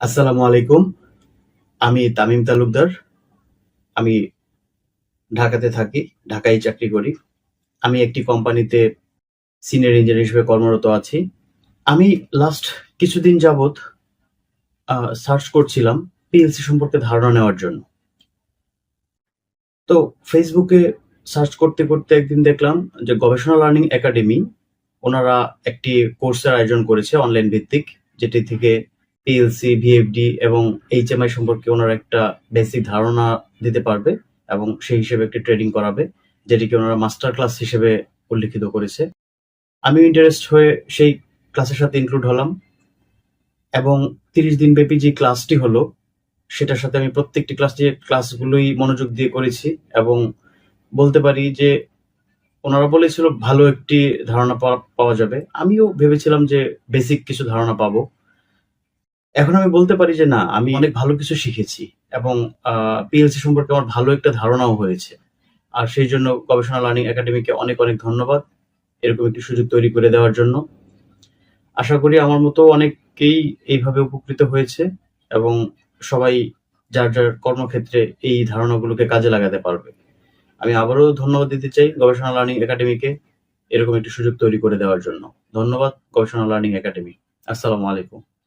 আসসালামু আলাইকুম। আমি তামিম তালুকদার। আমি ঢাকাতে থাকি। ঢাকায় চাকরি করি। আমি একটি কোম্পানিতে সিনিয়র ইঞ্জিনিয়ার হিসেবে কর্মরত আছি। আমি লাস্ট কিছুদিন যাবৎ সার্চ করছিলাম পিএলসি সম্পর্কে ধারণা নেওয়ার জন্য। তো ফেসবুকে সার্চ করতে একদিন দেখলাম যে গবেষণা লার্নিং একাডেমি ওনারা একটি কোর্সের আয়োজন করেছে অনলাইন ভিত্তিক, যেটি থেকে পিএলসি, ভিএফডি এবং এইচএমআই সম্পর্কে ওনারা একটা বেসিক ধারণা দিতে পারবে এবং সেই হিসেবে একটি ট্রেনিং করাবে, যেটিকে ওনারা মাস্টার ক্লাস হিসেবে উল্লিখিত করেছে। আমিও ইন্টারেস্ট হয়ে সেই ক্লাসের সাথে ইনক্লুড হলাম এবং ৩০ দিন ব্যাপী যে ক্লাসটি হলো সেটার সাথে আমি প্রত্যেকটি ক্লাসগুলোই মনোযোগ দিয়ে করেছি এবং বলতে পারি যে ওনারা বলেছিল ভালো একটি ধারণা পাওয়া যাবে। আমিও ভেবেছিলাম যে বেসিক কিছু ধারণা পাবো। এখন আমি বলতে পারি যে না, আমি অনেক ভালো কিছু শিখেছি এবং পিএলসি সম্পর্কে আমার ভালো একটা ধারণাও হয়েছে। আর সেইজন্য গবেষণা লার্নিং একাডেমিকে অনেক ধন্যবাদ এরকম একটি সুযোগ তৈরি করে দেওয়ার জন্য। আশা করি আমার মতো অনেকেই এইভাবে উপকৃত হয়েছে এবং সবাই যার কর্মক্ষেত্রে এই ধারণাগুলোকে কাজে লাগাতে পারবে। আমি আবারও ধন্যবাদ দিতে চাই গবেষণা লার্নিং একাডেমিকে এরকম একটি সুযোগ তৈরি করে দেওয়ার জন্য। ধন্যবাদ গবেষণা লার্নিং একাডেমি। আসসালামু আলাইকুম।